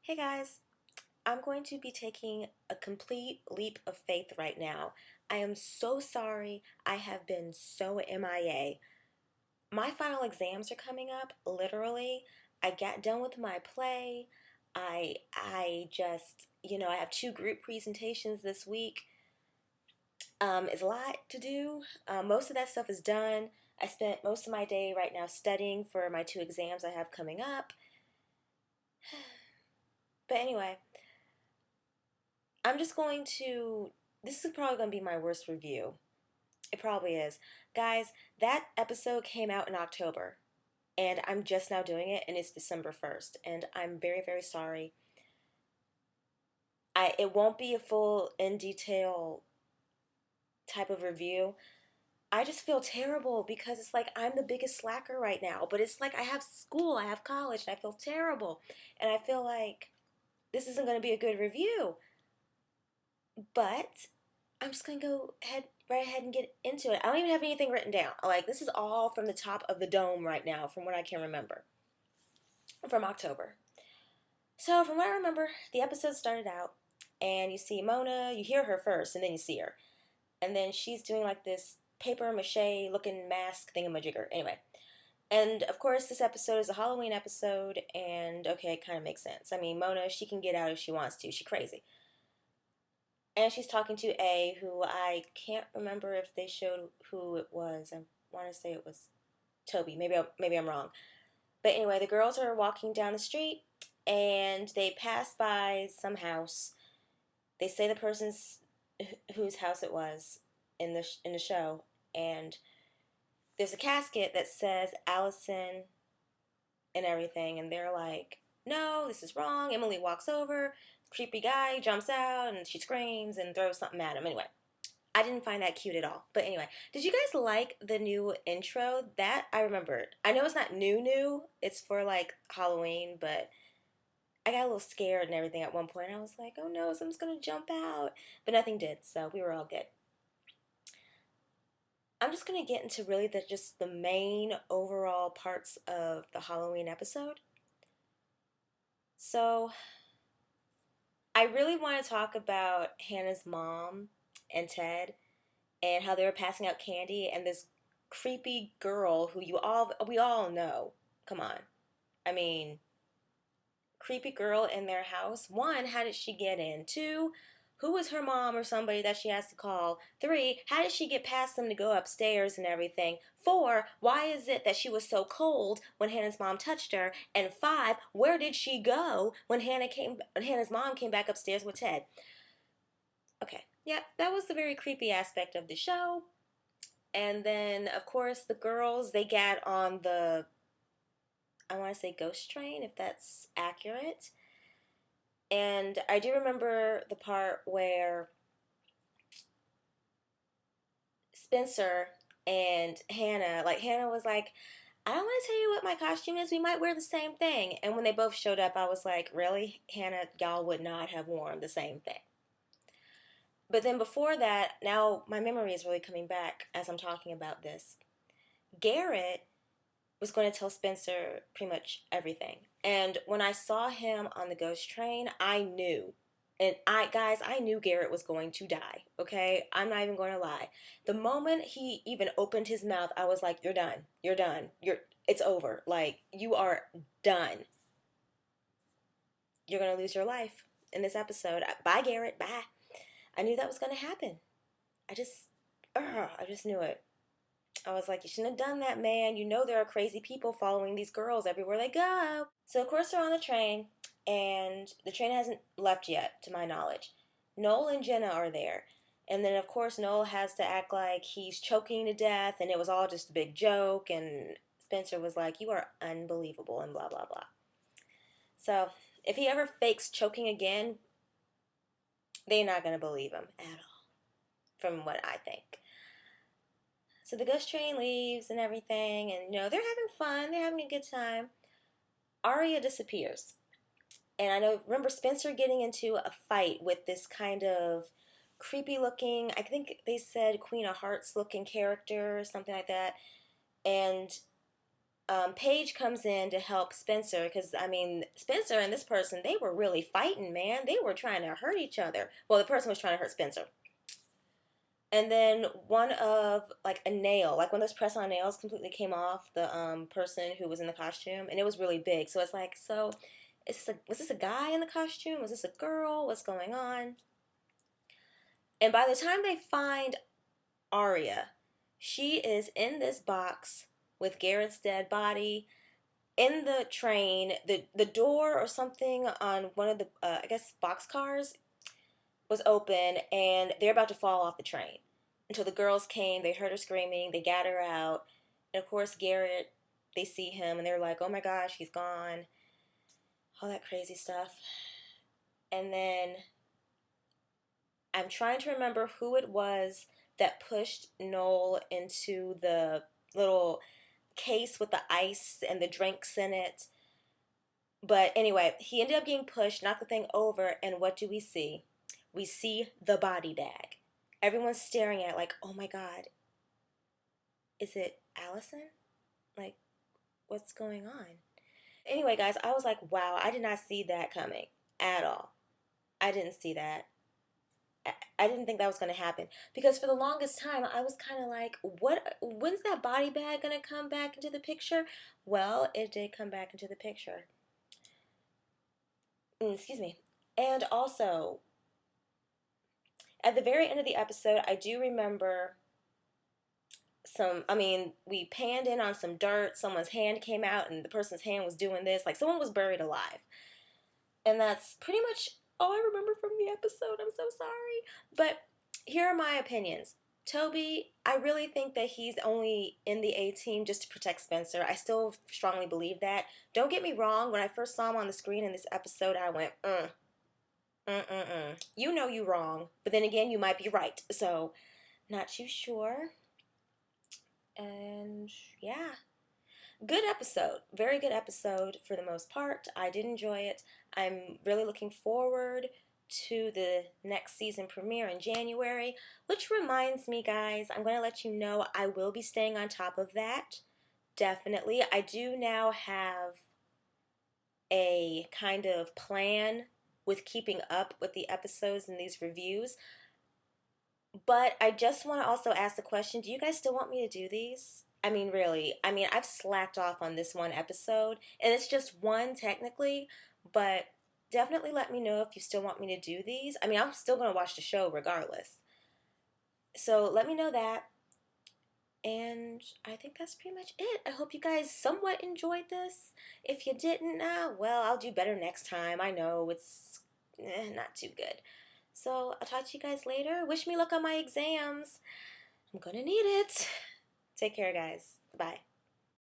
Hey guys, I'm going to be taking a complete leap of faith right now. I am so sorry. I have been so MIA. My final exams are coming up, literally. I got done with my play. I just, I have two group presentations this week. It's a lot to do. Most of that stuff is done. I spent most of my day right now studying for my two exams I have coming up. But anyway, I'm just going to. This is probably going to be my worst review. It probably is. Guys, that episode came out in October, and I'm just now doing it, and it's December 1st, and I'm very, very sorry. It won't be a full, in detail type of review. I just feel terrible because it's like I'm the biggest slacker right now, but it's like I have school, I have college, and I feel terrible. And I feel like this isn't going to be a good review. But I'm just gonna go right ahead and get into it. I don't even have anything written down. Like this is all from the top of the dome right now, from what I can remember, from October. So from what I remember, the episode started out, and you see Mona. You hear her first, and then you see her, and then she's doing like this paper mache looking mask thingamajigger. Anyway, and of course, this episode is a Halloween episode, and okay, it kind of makes sense. I mean, Mona, she can get out if she wants to. She's crazy. And she's talking to A, who I can't remember if they showed who it was. I want to say it was Toby. Maybe I'm wrong. But anyway, the girls are walking down the street and they pass by some house. They say the person's whose house it was in the show, and there's a casket that says Allison and everything, and they're like, "No, this is wrong." Emily walks over. Creepy guy jumps out and she screams and throws something at him. Anyway, I didn't find that cute at all. But anyway, did you guys like the new intro? That I remembered. I know it's not new. It's for like Halloween, but I got a little scared and everything at one point. I was like, oh no, something's gonna jump out. But nothing did, so we were all good. I'm just gonna get into really just the main overall parts of the Halloween episode. So I really want to talk about Hannah's mom and Ted and how they were passing out candy and this creepy girl who we all know. Come on. I mean, creepy girl in their house. One, how did she get in? Two, who was her mom or somebody that she has to call? Three, how did she get past them to go upstairs and everything? Four, why is it that she was so cold when Hannah's mom touched her? And five, where did she go when Hannah's mom came back upstairs with Ted? Okay, yeah, that was the very creepy aspect of the show. And then, of course, the girls, they got on the, I want to say ghost train, if that's accurate. And I do remember the part where Spencer and Hannah, like Hannah was like, I don't want to tell you what my costume is. We might wear the same thing. And when they both showed up, I was like, really? Hannah, y'all would not have worn the same thing. But then before that, now my memory is really coming back as I'm talking about this. Garrett was going to tell Spencer pretty much everything. And when I saw him on the ghost train, I knew. And I knew Garrett was going to die, okay? I'm not even going to lie. The moment he even opened his mouth, I was like, you're done. You're done. It's over. Like, you are done. You're going to lose your life in this episode. Bye, Garrett. Bye. I knew that was going to happen. I just knew it. I was like, you shouldn't have done that, man. You know there are crazy people following these girls everywhere they go. So, of course, they're on the train, and the train hasn't left yet, to my knowledge. Noel and Jenna are there. And then, of course, Noel has to act like he's choking to death, and it was all just a big joke. And Spencer was like, you are unbelievable, and blah, blah, blah. So, if he ever fakes choking again, they're not going to believe him at all, from what I think. So the ghost train leaves and everything, and they're having fun, they're having a good time. Aria disappears. And remember Spencer getting into a fight with this kind of creepy looking, I think they said Queen of Hearts looking character or something like that. And Paige comes in to help Spencer because, I mean, Spencer and this person, they were really fighting, man. They were trying to hurt each other. Well, the person was trying to hurt Spencer. And then one of, like, a nail, like one of those press on nails completely came off the person who was in the costume, and it was really big. So it's like, so was this a guy in the costume? Was this a girl? What's going on? And by the time they find Arya, she is in this box with Garrett's dead body in the train. The door or something on one of the I guess box cars was open, and they're about to fall off the train. Until the girls came, they heard her screaming, they got her out, and of course Garrett, they see him and they're like, "Oh my gosh, he's gone." All that crazy stuff. And then I'm trying to remember who it was that pushed Noel into the little case with the ice and the drinks in it. But anyway, he ended up getting pushed, knocked the thing over, and what do we see? We see the body bag. Everyone's staring at it like, oh my God, is it Allison? Like, what's going on? Anyway, guys, I was like, wow, I did not see that coming at all. I didn't see that. I didn't think that was going to happen because for the longest time I was kind of like, when's that body bag going to come back into the picture? Well, it did come back into the picture. Excuse me. And also, at the very end of the episode, I do remember we panned in on some dirt. Someone's hand came out and the person's hand was doing this. Like someone was buried alive. And that's pretty much all I remember from the episode. I'm so sorry. But here are my opinions. Toby, I really think that he's only in the A team just to protect Spencer. I still strongly believe that. Don't get me wrong. When I first saw him on the screen in this episode, I went, You know you wrong. But then again, you might be right. So, not too sure. And yeah. Good episode. Very good episode for the most part. I did enjoy it. I'm really looking forward to the next season premiere in January, which reminds me, guys, I'm going to let you know I will be staying on top of that. Definitely. I do now have a kind of plan with keeping up with the episodes and these reviews. But I just want to also ask the question, do you guys still want me to do these? I mean, really. I mean, I've slacked off on this one episode, and it's just one technically, but definitely let me know if you still want me to do these. I mean, I'm still going to watch the show regardless. So let me know that. And I think that's pretty much it. I hope you guys somewhat enjoyed this. If you didn't, well, I'll do better next time. I know it's not too good. So I'll talk to you guys later. Wish me luck on my exams. I'm gonna need it. Take care, guys. Bye.